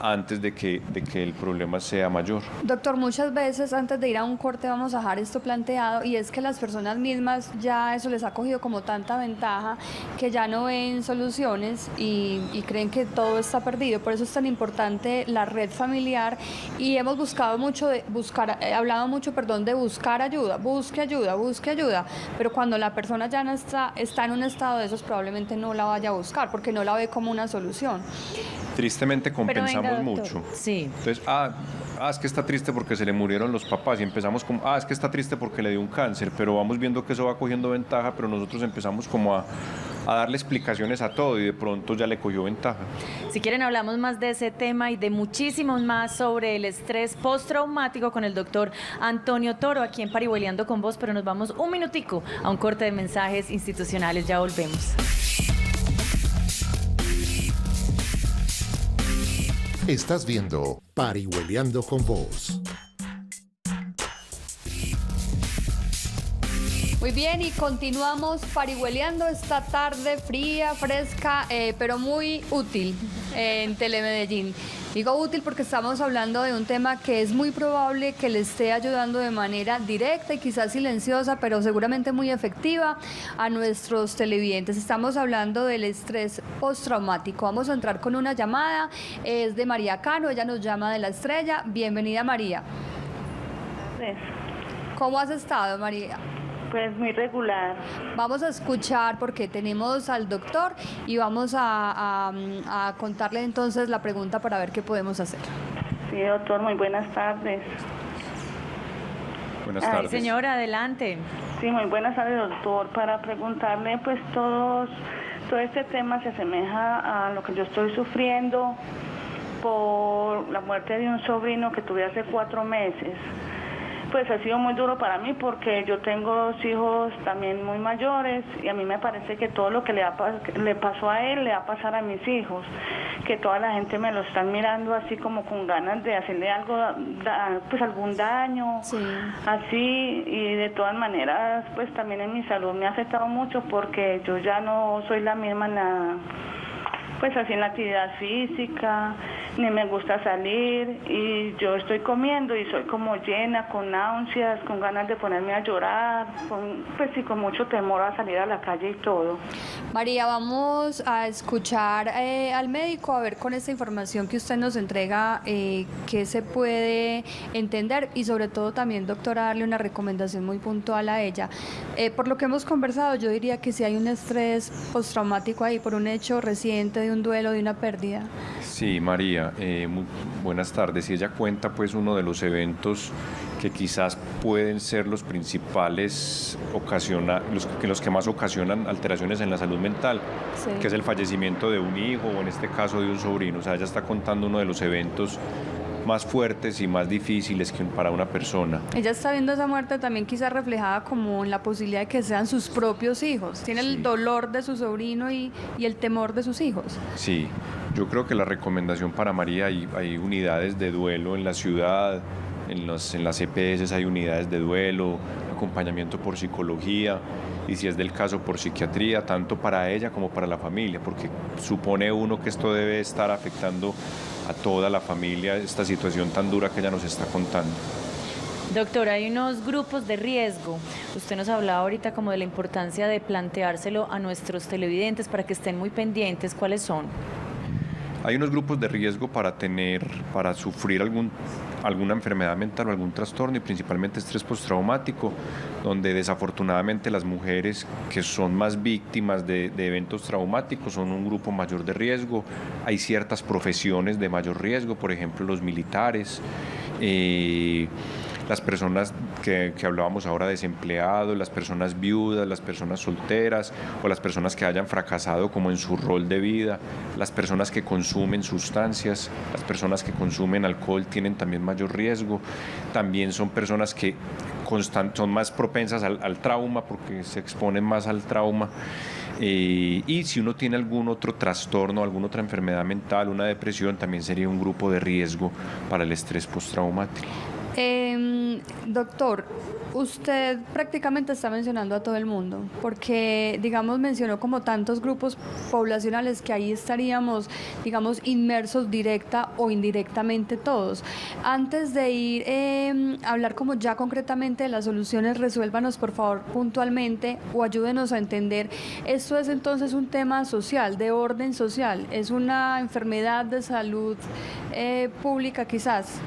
antes de que el problema sea mayor. Doctor, muchas veces antes de ir a un corte vamos a dejar esto planteado y es que las personas mismas ya eso les ha cogido como tanta ventaja que ya no ven soluciones y creen que todo está perdido. Por eso es tan importante la red familiar y hemos hablado mucho de buscar ayuda, busque ayuda, pero cuando la persona ya no está en un estado de esos probablemente no la vaya a buscar porque no la ve como una solución. Tristemente compensamos mucho. Sí. Entonces, es que está triste porque se le murieron los papás y empezamos como, es que está triste porque le dio un cáncer, pero vamos viendo que eso va cogiendo ventaja, pero nosotros empezamos como a darle explicaciones a todo y de pronto ya le cogió ventaja. Si quieren hablamos más de ese tema y de muchísimos más sobre el estrés postraumático con el doctor Antonio Toro aquí en Parihueliando con Vos, pero nos vamos un minutico a un corte de mensajes institucionales, ya volvemos. Estás viendo Parihueliando con Vos. Muy bien, y continuamos parihueliando esta tarde fría, fresca, pero muy útil en Telemedellín. Digo útil porque estamos hablando de un tema que es muy probable que le esté ayudando de manera directa y quizás silenciosa, pero seguramente muy efectiva a nuestros televidentes. Estamos hablando del estrés postraumático. Vamos a entrar con una llamada, es de María Cano, ella nos llama de La Estrella. Bienvenida, María. ¿Cómo has estado, María? Pues muy regular. Vamos a escuchar porque tenemos al doctor y vamos a contarle entonces la pregunta para ver qué podemos hacer. Sí, doctor, muy buenas tardes. Buenas tardes. Señora, adelante. Sí, muy buenas tardes, doctor. Para preguntarle, pues todo este tema se asemeja a lo que yo estoy sufriendo por la muerte de un sobrino que tuve hace 4 meses. Pues ha sido muy duro para mí porque yo tengo 2 hijos también muy mayores y a mí me parece que todo lo que le pasó a él le va a pasar a mis hijos, que toda la gente me lo están mirando así como con ganas de hacerle algo, pues algún daño, así, y de todas maneras pues también en mi salud me ha afectado mucho porque yo ya no soy la misma pues así en la actividad física, ni me gusta salir y yo estoy comiendo y soy como llena, con náuseas, con ganas de ponerme a llorar, con mucho temor a salir a la calle y todo. María, vamos a escuchar al médico a ver con esta información que usted nos entrega qué se puede entender y sobre todo también, doctora, darle una recomendación muy puntual a ella. Por lo que hemos conversado, yo diría que si hay un estrés postraumático ahí por un hecho reciente de un duelo, de una pérdida. Sí, María, buenas tardes. Y ella cuenta pues uno de los eventos que quizás pueden ser los principales, los que más ocasionan alteraciones en la salud mental, sí, que es el fallecimiento de un hijo o en este caso de un sobrino. O sea, ella está contando uno de los eventos más fuertes y más difíciles que para una persona. Ella está viendo esa muerte también quizás reflejada como en la posibilidad de que sean sus propios hijos. Tiene el dolor de su sobrino y el temor de sus hijos. Sí, yo creo que la recomendación para María, hay unidades de duelo en la ciudad, en las EPS hay unidades de duelo, acompañamiento por psicología y si es del caso por psiquiatría, tanto para ella como para la familia, porque supone uno que esto debe estar afectando a toda la familia, esta situación tan dura que ella nos está contando. Doctora, hay unos grupos de riesgo. Usted nos hablaba ahorita como de la importancia de planteárselo a nuestros televidentes para que estén muy pendientes. ¿Cuáles son? Hay unos grupos de riesgo para sufrir alguna enfermedad mental o algún trastorno y principalmente estrés postraumático, donde desafortunadamente las mujeres que son más víctimas de eventos traumáticos son un grupo mayor de riesgo. Hay ciertas profesiones de mayor riesgo, por ejemplo los militares, las personas que hablábamos ahora, desempleados, las personas viudas, las personas solteras o las personas que hayan fracasado como en su rol de vida, las personas que consumen sustancias, las personas que consumen alcohol tienen también mayor riesgo, también son personas que son más propensas al trauma porque se exponen más al trauma. Y si uno tiene algún otro trastorno, alguna otra enfermedad mental, una depresión, también sería un grupo de riesgo para el estrés postraumático. Doctor, usted prácticamente está mencionando a todo el mundo, porque, digamos, mencionó como tantos grupos poblacionales que ahí estaríamos, digamos, inmersos directa o indirectamente todos. Antes de ir a hablar como ya concretamente de las soluciones, resuélvanos por favor puntualmente o ayúdenos a entender, esto es entonces un tema social, de orden social, es una enfermedad de salud pública quizás.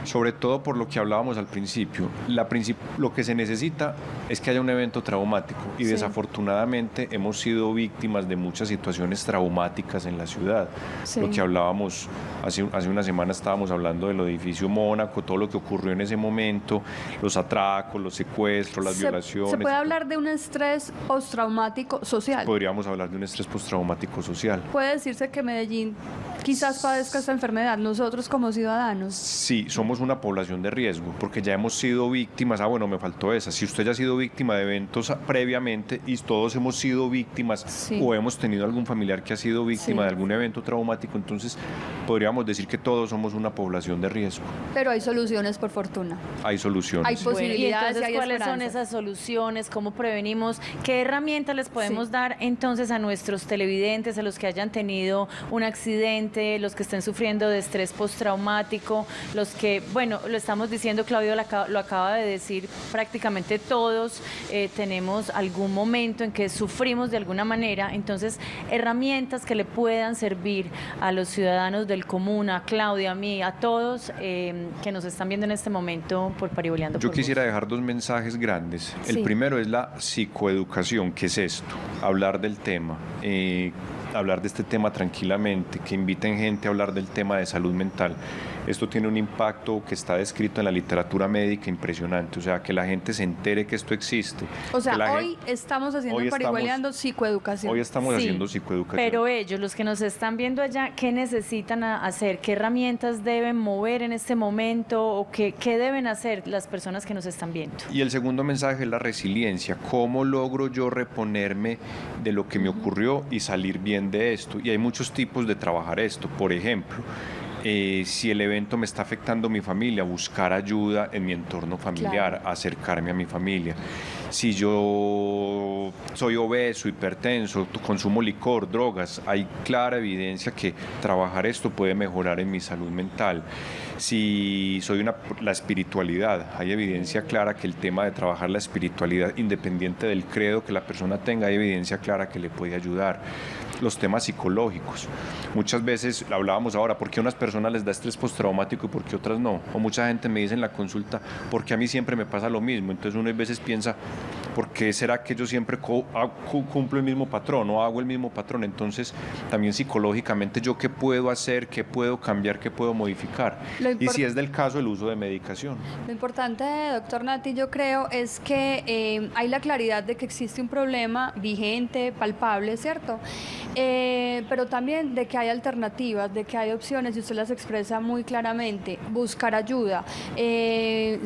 Sobre todo por lo que hablábamos al principio, lo que se necesita es que haya un evento traumático y sí, desafortunadamente hemos sido víctimas de muchas situaciones traumáticas en la ciudad. Sí. Lo que hablábamos, hace una semana estábamos hablando del edificio Mónaco, todo lo que ocurrió en ese momento, los atracos, los secuestros, las violaciones. ¿Se puede hablar de un estrés postraumático social? Podríamos hablar de un estrés postraumático social. ¿Puede decirse que Medellín quizás padezca esta enfermedad, nosotros como ciudadanos? Sí, somos una población de riesgo, porque ya hemos sido víctimas, me faltó esa, si usted ya ha sido víctima de eventos previamente y todos hemos sido víctimas sí, o hemos tenido algún familiar que ha sido víctima sí, de algún evento traumático, entonces podríamos decir que todos somos una población de riesgo. Pero hay soluciones por fortuna. Hay soluciones. Hay posibilidades. Bueno, y entonces, ¿cuáles son esas soluciones? ¿Cómo prevenimos? ¿Qué herramientas les podemos sí, dar entonces a nuestros televidentes, a los que hayan tenido un accidente, los que estén sufriendo de estrés postraumático, los que, bueno, lo estamos diciendo, Claudio lo acaba de decir, prácticamente todos tenemos algún momento en que sufrimos de alguna manera, entonces herramientas que le puedan servir a los ciudadanos del común, a Claudia, a mí, a todos que nos están viendo en este momento por Parihueliando. Yo quisiera dejar dos mensajes grandes. Sí. El primero es la psicoeducación, ¿qué es esto? Hablar del tema. Hablar de este tema tranquilamente, que inviten gente a hablar del tema de salud mental. Esto tiene un impacto que está descrito en la literatura médica impresionante, o sea, que la gente se entere que esto existe. O sea, hoy estamos haciendo en Parihueliando psicoeducación. Hoy estamos haciendo psicoeducación. Pero ellos, los que nos están viendo allá, ¿qué necesitan hacer? ¿Qué herramientas deben mover en este momento? ¿O qué deben hacer las personas que nos están viendo? Y el segundo mensaje es la resiliencia. ¿Cómo logro yo reponerme de lo que me ocurrió y salir bien de esto? Y hay muchos tipos de trabajar esto. Por ejemplo, Si el evento me está afectando a mi familia, buscar ayuda en mi entorno familiar, Claro. acercarme a mi familia. Si yo soy obeso, hipertenso, consumo licor, drogas, hay clara evidencia que trabajar esto puede mejorar en mi salud mental. Si soy la espiritualidad, hay evidencia clara que el tema de trabajar la espiritualidad, independiente del credo que la persona tenga, hay evidencia clara que le puede ayudar. Los temas psicológicos. Muchas veces, hablábamos ahora, ¿por qué a unas personas les da estrés postraumático y por qué otras no? O mucha gente me dice en la consulta, ¿por qué a mí siempre me pasa lo mismo? Entonces uno a veces piensa, ¿por qué será que yo siempre cumplo el mismo patrón o hago el mismo patrón? Entonces, también psicológicamente, ¿yo qué puedo hacer? ¿Qué puedo cambiar? ¿Qué puedo modificar? Y si es del caso, el uso de medicación. Lo importante, doctor Nati, yo creo, es que hay la claridad de que existe un problema vigente, palpable, ¿cierto? Pero también de que hay alternativas, de que hay opciones, y usted las expresa muy claramente. Buscar ayuda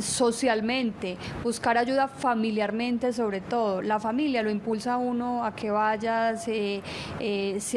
socialmente, buscar ayuda familiarmente sobre todo. La familia lo impulsa a uno a que vaya, se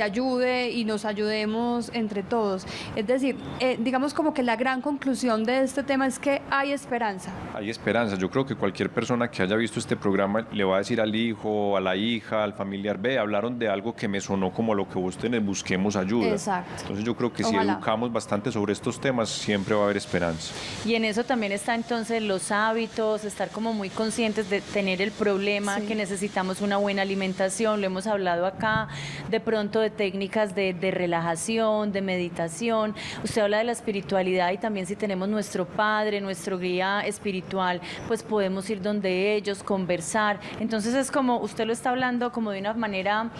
ayude y nos ayudemos entre todos. Es decir, digamos como que la gran conclusión de este tema es que hay esperanza. Hay esperanza. Yo creo que cualquier persona que haya visto este programa le va a decir al hijo, a la hija, al familiar, ve, hablaron de algo que me sonó como lo que vos tenés, busquemos ayuda. Exacto. Entonces yo creo que Ojalá. si educamos bastante sobre estos temas, siempre va a haber esperanza. Y en eso también está entonces los hábitos, estar como muy conscientes de tener el problema, Sí. que necesitamos una buena alimentación, lo hemos hablado acá, de pronto de técnicas de relajación, de meditación. Usted habla de la espiritualidad y también si tenemos nuestro padre, nuestro guía espiritual, pues podemos ir donde ellos, conversar. Entonces es como, usted lo está hablando como de una manera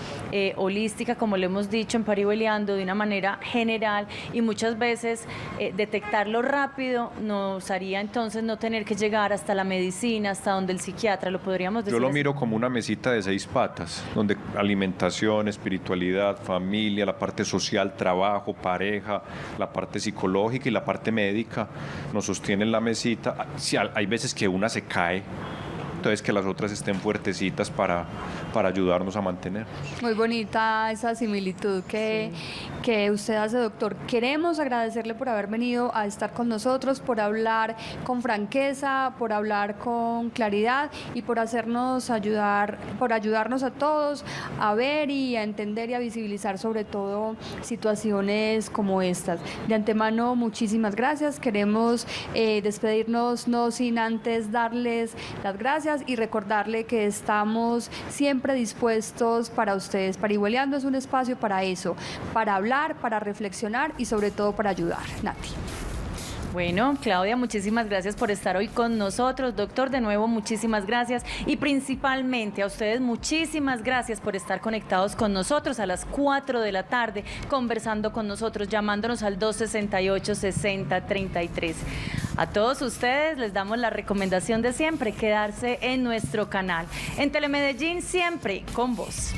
holística, como lo hemos dicho en Parihueliando, de una manera general, y muchas veces detectarlo rápido nos haría entonces no tener que llegar hasta la medicina, hasta donde el psiquiatra, lo podríamos decir. Yo lo así. miro como una mesita de 6 patas, donde alimentación, espiritualidad, familia, la parte social, trabajo, pareja, la parte psicológica y la parte médica nos sostienen la mesita. Sí, hay veces que una se cae, entonces que las otras estén fuertecitas para ayudarnos a mantenernos. Muy bonita esa similitud que usted hace, doctor. Queremos agradecerle por haber venido a estar con nosotros, por hablar con franqueza, por hablar con claridad y por hacernos ayudar, por ayudarnos a todos a ver y a entender y a visibilizar sobre todo situaciones como estas. De antemano, muchísimas gracias. Queremos despedirnos no sin antes darles las gracias y recordarle que estamos siempre dispuestos para ustedes. Parihueliando es un espacio para eso, para hablar, para reflexionar y sobre todo para ayudar. Nati. Bueno, Claudia, muchísimas gracias por estar hoy con nosotros. Doctor, de nuevo, muchísimas gracias. Y principalmente a ustedes, muchísimas gracias por estar conectados con nosotros a las 4 de la tarde, conversando con nosotros, llamándonos al 268-6033. A todos ustedes les damos la recomendación de siempre, quedarse en nuestro canal. En Telemedellín, siempre con vos.